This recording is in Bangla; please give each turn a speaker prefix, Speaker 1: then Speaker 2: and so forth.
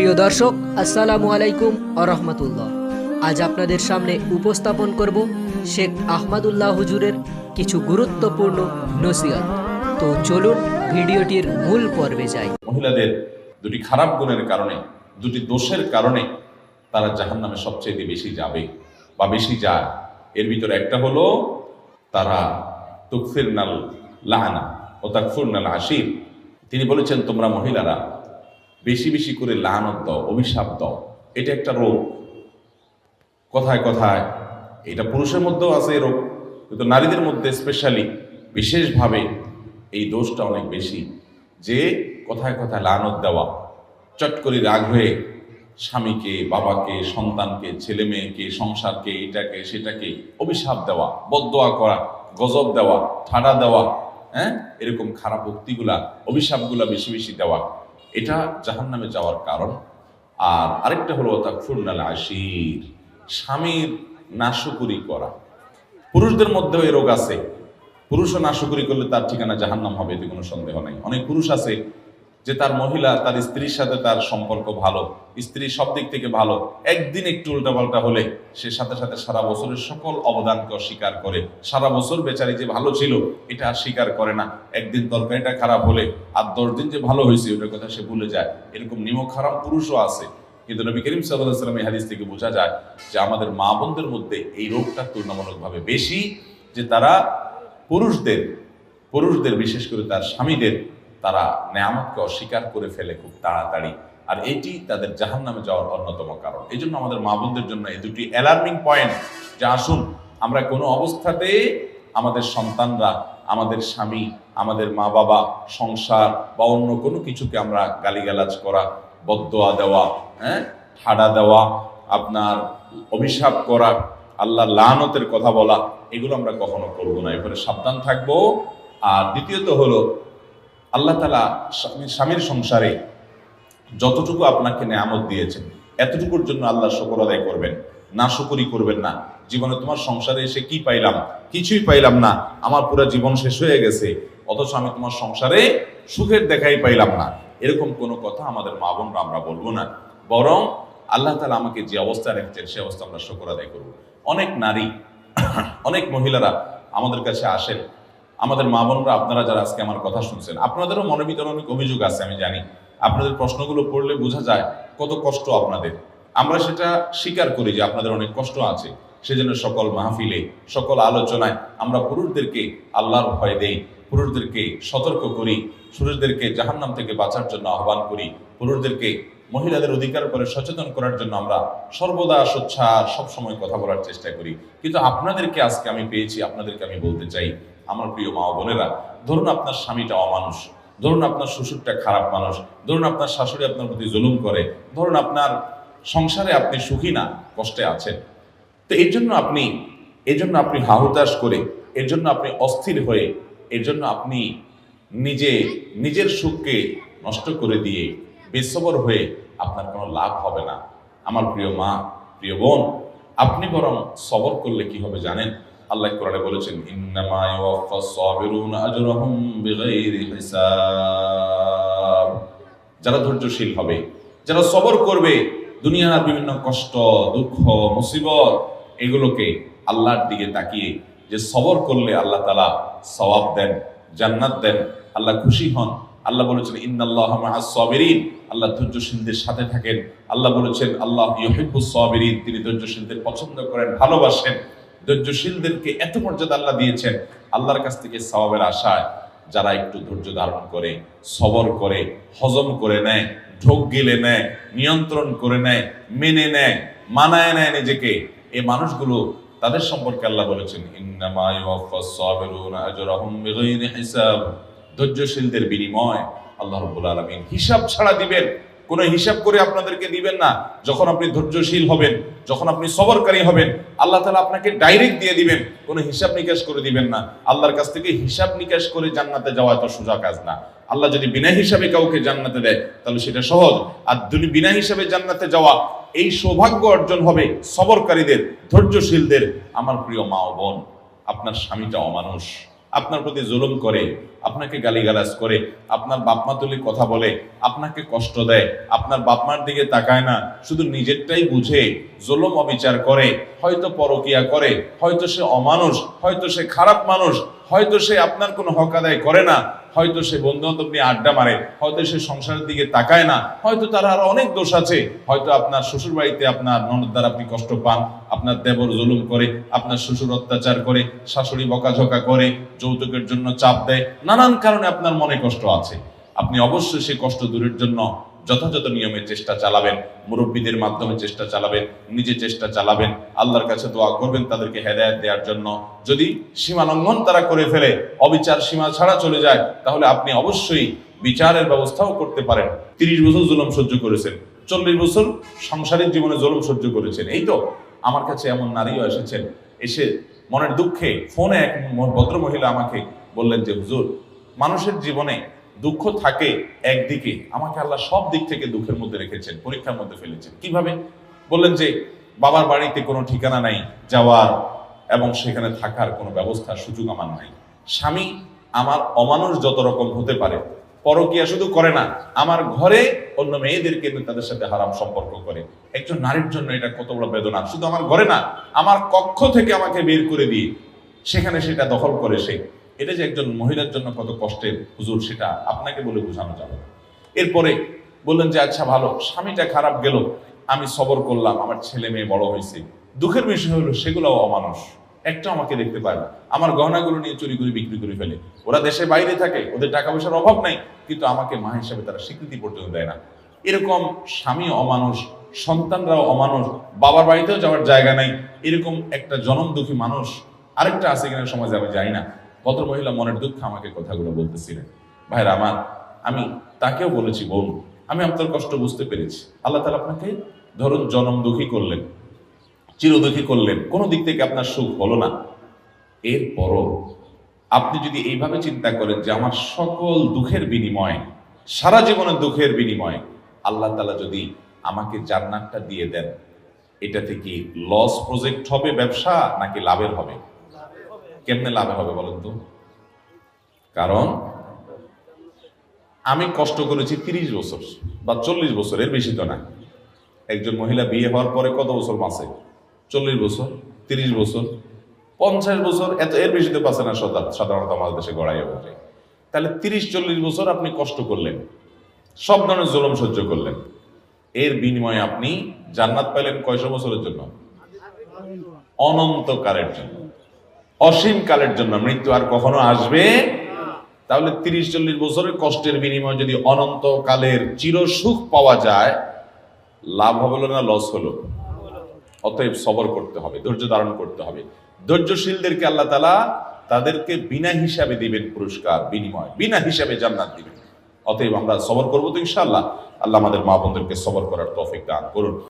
Speaker 1: প্রিয় দর্শক, আসসালামু আলাইকুম আরহামাতুল্লাহ। আজ আপনাদের সামনে উপস্থাপন করব শেখ আহমদুল্লাহ হুজুরের কিছু গুরুত্বপূর্ণ নসিহত। তো চলুন ভিডিওটির মূল পর্বে যাই।
Speaker 2: মহিলাদের দুটি খারাপ গুণের কারণে, দুটি দোষের কারণে তারা জাহান্নামে সবচেয়ে বেশি যাবে বা বেশি যায়। এর ভিতরে একটা হলো তারা তুকফিরনাল লাহানা ও তাকফুরনাল আশির। তিনি বলেছেন, তোমরা মহিলারা বেশি বেশি করে লানত দাও, অভিশাপ দাও। এটা একটা রোগ। কথায় কথায় এটা পুরুষের মধ্যেও আছে এই রোগ, কিন্তু নারীদের মধ্যে স্পেশালি বিশেষভাবে এই দোষটা অনেক বেশি, যে কথায় কথায় লানত দেওয়া, চট করে রাগ হয়ে স্বামীকে, বাবাকে, সন্তানকে, ছেলে মেয়েকে, সংসারকে, এটাকে সেটাকে অভিশাপ দেওয়া, বদদোয়া করা, গজব দেওয়া, ঠাডা দেওয়া, এরকম খারাপ উক্তিগুলা, অভিশাপগুলা বেশি বেশি দেওয়া, এটা জাহান্নামে যাওয়ার কারণ। আর আরেকটা হলো তাকফুরনাল আশির, স্বামীর নাশকরি করা। পুরুষদের মধ্যেও এই রোগ আছে। পুরুষও নাশকরি করলে তার ঠিকানা জাহান্নাম হবে, এতে কোনো সন্দেহ নাই। অনেক পুরুষ আছে যে তার মহিলা, তার স্ত্রীর সাথে তার সম্পর্ক ভালো, স্ত্রী সব দিক থেকে ভালো, একদিন একটু উল্টাপাল্টা হলে সে সাথে সাথে সারা বছরের সকল অবদানকে অস্বীকার করে। সারা বছর বেচারি যে ভালো ছিল এটা আর স্বীকার করে না। একদিন তরকারিটা খারাপ হলে আর 10 দিন যে ভালো হয়েছে ওটার কথা সে ভুলে যায়। এরকম নিমক হারাম পুরুষও আছে। কিন্তু নবী করিম সাল্লাল্লাহু আলাইহি ওয়াসাল্লাম এই হাদিস থেকে বোঝা যায় যে আমাদের মা বোনদের মধ্যে এই রোগটা তুলনামূলকভাবে বেশি, যে তারা পুরুষদের বিশেষ করে তার স্বামীদের, তারা নেয়ামতকে অস্বীকার করে ফেলে খুব তাড়াতাড়ি। আর এটি তাদের জাহান্নামে যাওয়ার অন্যতম কারণ। এই জন্য আমাদের মা বোনদের জন্য এই দুটি অ্যালার্মিং পয়েন্ট, যে আসুন আমরা কোনো অবস্থাতে আমাদের সন্তানরা, আমাদের স্বামী, আমাদের মা বাবা, সংসার বা অন্য কোনো কিছুকে আমরা গালিগালাজ করা, বদদোয়া দেওয়া, ঠাডা দেওয়া, আপনার অভিশাপ করা, আল্লাহ লানতের কথা বলা, এগুলো আমরা কখনো করবো না। এরপরে সাবধান থাকবো। আর দ্বিতীয়ত হলো, আল্লাহ তাআলা স্বামীর সংসারে যতটুকু আপনাকে নেয়ামত দিয়েছেন এতটুকুর জন্য আল্লাহ শুকর আদায় করবেন, নাশকরি করবেন না। জীবনে তোমার সংসারে এসে কি পাইলাম? কিছুই পাইলাম না, আমার পুরো জীবন শেষ হয়ে গেছে, অথচ আমি তোমার সংসারে সুখের দেখাই পাইলাম না, এরকম কোনো কথা আমাদের মা বোনরা আমরা বলবো না। বরং আল্লাহ তাআলা আমাকে যে অবস্থায় রেখেছেন সে অবস্থা আমরা শুকর আদায় করবো। অনেক নারী, অনেক মহিলারা আমাদের কাছে আসেন, আমাদের মা বোনরা, আপনারা যারা আজকে আমার কথা শুনছেন, আপনাদেরও মনের ভিতরে অনেক অভিযোগ আছে, আমি জানি। আপনাদের প্রশ্নগুলো পড়লে বোঝা যায় কত কষ্ট আপনাদের। আমরা সেটা স্বীকার করি যে আপনাদের অনেক কষ্ট আছে। সেজন্য সকল মাহফিলে, সকল আলোচনায় আমরা পুরুষদেরকে আল্লাহর ভয় দেই, পুরুষদেরকে সতর্ক করি, পুরুষদেরকে জাহান্নাম থেকে বাঁচার জন্য আহ্বান করি, পুরুষদেরকে মহিলাদের অধিকার উপরে সচেতন করার জন্য আমরা সর্বদা সোচ্চার সবসময় কথা বলার চেষ্টা করি। কিন্তু আপনাদেরকে আজকে আমি পেয়েছি, আপনাদেরকে আমি বলতে চাই, আমার প্রিয় মা বোনেরা, ধরুন আপনার স্বামীটা অমানুষ, ধরুন আপনার শ্বশুরটা খারাপ মানুষ, ধরুন আপনার শাশুড়ি আপনার প্রতি জুলুম করে, ধরুন আপনার সংসারে আপনি সুখী না, কষ্টে আছেন। তো এর জন্য আপনি হাহুতাশ করে, এর জন্য আপনি অস্থির হয়ে, এর জন্য আপনি নিজের সুখকে নষ্ট করে দিয়ে বেসবর হয়ে আপনার কোনো লাভ হবে না। আমার প্রিয় মা, প্রিয় বোন, আপনি বরং সবর করলে কি হবে জানেন? আল্লাহ কোরআনে বলেছেন, ইন্নামা ইউওয়াফাস সাবিরুনা আজরাহুম বিগাইরি হিসাব। যারা ধৈর্যশীল হবে, যারা সবর করবে, দুনিয়ার বিভিন্ন কষ্ট, দুঃখ, মুসিবত, এগুলোকে আল্লাহর দিকে তাকিয়ে যে সবর করলে আল্লাহ তাআলা সওয়াব দেন, জান্নাত দেন, আল্লাহ খুশি হন। আল্লাহ বলেছেন, ইন্নাল্লাহা মাআস সাবিরিন, আল্লাহ ধৈর্যশীলদের সাথে থাকেন। আল্লাহ বলেছেন, আল্লাহ ইউহিব্বুস সাবিরিন, তিনি ধৈর্যশীলদের পছন্দ করেন, ভালোবাসেন। ধৈর্যশীলদেরকে এত মর্যাদা আল্লাহ দিয়েছেন। আল্লাহর কাছ থেকে সওয়াবের আশায় যারা একটু ধৈর্য ধারণ করে, সবর করে, হজম করে নেয়, ঢোক গিলে নেয়, নিয়ন্ত্রণ করে নেয়, মেনে নেয়, মানায় নেয় নিজেকে, এই মানুষগুলো, তাদের সম্পর্কে আল্লাহ বলেছেন, ইন্নামা ইউওয়াফাস সাবিরুনা আজরাহুম বিগাইরি হিসাব। ধৈর্যশীলদের বিনিময় আল্লাহ রাব্বুল আলামিন হিসাব ছাড়া দিবেন। কোনো হিসাব করে আপনাদেরকে দিবেন না। যখন আপনি ধৈর্যশীল হবেন, যখন আপনি সবরকারী হবেন, আল্লাহ তাআলা আপনাকে ডাইরেক্ট দিয়ে দিবেন, কোনো হিসাব নিকাশ করে দিবেন না। আল্লাহর কাছ থেকে হিসাব নিকাশ করে জান্নাতে যাওয়া এত সোজা কাজ না। আল্লাহ যদি বিনা হিসাবে কাউকে জান্নাতে দেয় তাহলে সেটা সহজ। আর বিনা হিসাবে জান্নাতে যাওয়া, এই সৌভাগ্য অর্জন হবে সবরকারীদের, ধৈর্যশীলদের। আমার প্রিয় মা ও বোন, আপনার স্বামীটা অমানুষ, আপনার প্রতি জুলুম করে, আপনাকে গালিগালাজ করে, আপনার বাপমা তুলে কথা বলে, আপনাকে কষ্ট দেয়, আপনার বাপমার দিকে তাকায় না, শুধু নিজেরটাই বুঝে জুলুম অবিচার করে, হয়তো পরকিয়া করে, হয়তো সে অমানুষ, হয়তো সে খারাপ মানুষ, হয়তো সে আপনার কোনো হক আদায় করে না, হয়তো সে বন্ধু বান্ধব নিয়ে আড্ডা মারে, হয়তো সে সংসারের দিকে তাকায় না, হয়তো তার আরো অনেক দোষ আছে, হয়তো আপনার শ্বশুর বাড়িতে আপনার ননদ দ্বারা আপনি কষ্ট পান, আপনার দেবর জুলুম করে, আপনার শ্বশুর অত্যাচার করে, শাশুড়ি বকাঝকা করে, যৌতুকের জন্য চাপ দেয়, নানান কারণে আপনার মনে কষ্ট আছে। আপনি অবশ্যই সেই কষ্ট দূরের জন্য যথাযথ নিয়মে চেষ্টা চালাবেন, মুরব্বীদের মাধ্যমে চেষ্টা চালাবেন, নিজে চেষ্টা চালাবেন, আল্লাহর কাছে দোয়া করবেন তাদেরকে হেদায়েত দেওয়ার জন্য। যদি সীমা লঙ্ঘন তারা করে ফেলে, অবিচার সীমা ছাড়া চলে যায়, তাহলে আপনি অবশ্যই বিচারের ব্যবস্থাও করতে পারেন। 30 বছর জুলুম সহ্য করেছেন, 40 বছর সাংসারিক জীবনে জুলুম সহ্য করেছেন। এই তো আমার কাছে এমন নারীও এসেছেন, এসে মনের দুঃখে ফোনে এক ভদ্র মহিলা আমাকে বললেন যে হুজুর, মানুষের জীবনে দুঃখ থাকে একদিকে, আমাকে আল্লাহ সব দিক থেকে দুঃখের মধ্যে রেখেছেন, পরীক্ষার মধ্যে ফেলেছেন। কিভাবে? বললেন যে বাবার বাড়িতে কোনো ঠিকানা নাই যাওয়ার, এবং সেখানে থাকার কোনো ব্যবস্থা সুযোগ আমার নাই। স্বামী আমার অমানুষ যত রকম হতে পারে, পরকিয়া শুধু করে না, আমার ঘরে অন্য মেয়েদেরকে তাদের সাথে হারাম সম্পর্ক করে। একজন নারীর জন্য এটা কত বড় বেদনা। শুধু আমার ঘরে না, আমার কক্ষ থেকে আমাকে বের করে দিয়ে সেখানে সেটা দখল করে সে। এটা যে একজন মহিলার জন্য কত কষ্টের হুজুর, সেটা আপনাকে বলে বোঝানো যাবে না। এরপরে বললেন যে আচ্ছা ভালো, স্বামীটা খারাপ গেল, আমি সবর করলাম, আমার ছেলে মেয়ে বড় হয়েছে। দুঃখের বিষয় হলো সেগুলোও অমানুষ, একটা আমাকে দেখতে পায় না, আমার গহনাগুলো নিয়ে চুরি করে বিক্রি করে ফেলে। ওরা দেশের বাইরে থাকে, ওদের টাকা পয়সার অভাব নাই, কিন্তু আমাকে মা হিসাবে তারা স্বীকৃতি পর্যন্ত দেয় না। এরকম স্বামী অমানুষ, সন্তানরাও অমানুষ, বাবার বাড়িতেও যাওয়ার জায়গা নাই, এরকম একটা জনম দুঃখী মানুষ আরেকটা আছে কিনা সমাজে আমি জানি না। ভদ্রমহিলা মনের দুঃখ আমাকে কথাগুলো বলতেছিলেন। ভাইরা আমার, আমি তাকেও বলেছি বোন, আমি আপনার কষ্ট বুঝতে পেরেছি। আল্লাহ তাআলা আপনাকে ধরুন জনম দুঃখী করলেন, চিরদুঃখী করলেন, কোনো দিক থেকে আপনার সুখ হলো না। এরপরও আপনি যদি এইভাবে চিন্তা করেন যে আমার সকল দুঃখের বিনিময়, সারা জীবনের দুঃখের বিনিময় আল্লাহ তাআলা যদি আমাকে জান্নাতটা দিয়ে দেন, এটা থেকে লস প্রজেক্ট হবে ব্যবসা নাকি লাভের হবে? কেমনে লাভের হবে বলেন তো? কারণ আমি কষ্ট করেছি 30 বছর বা 40 বছর, এর বেশি তো না। একজন মহিলা বিয়ে হওয়ার পরে কত বছর বাঁচে? 40 বছর, 30 বছর, 50 বছর, এর বেশি তো বাঁচে না সাধারণত আমাদের দেশে গড়াই ওঠে। তাহলে 30-40 বছর আপনি কষ্ট করলেন, সব ধরনের জুলুম সহ্য করলেন, এর বিনিময়ে আপনি জান্নাত পাইলেন কয়শো বছরের জন্য? অনন্তকালের জন্য, অসীম কালের জন্য। মৃত্যু আর কখনো আসবে। তাহলে 30-40 বছরের কষ্টের বিনিময়ে যদি অনন্তকালের চিরসুখ পাওয়া যায়, লাভ হলো না লস হলো? অতএব সবর করতে হবে, ধৈর্য ধারণ করতে হবে। ধৈর্যশীলদেরকে আল্লাহ তাআলা তাদেরকে বিনা হিসাবে দিবেন পুরস্কার, বিনিময় বিনা হিসাবে জান্নাত দিবেন। অতএব আমরা সবর করবো তো ইনশাআল্লাহ। আল্লাহ আমাদের মা বোনদেরকে সবর করার তৌফিক দান করুন।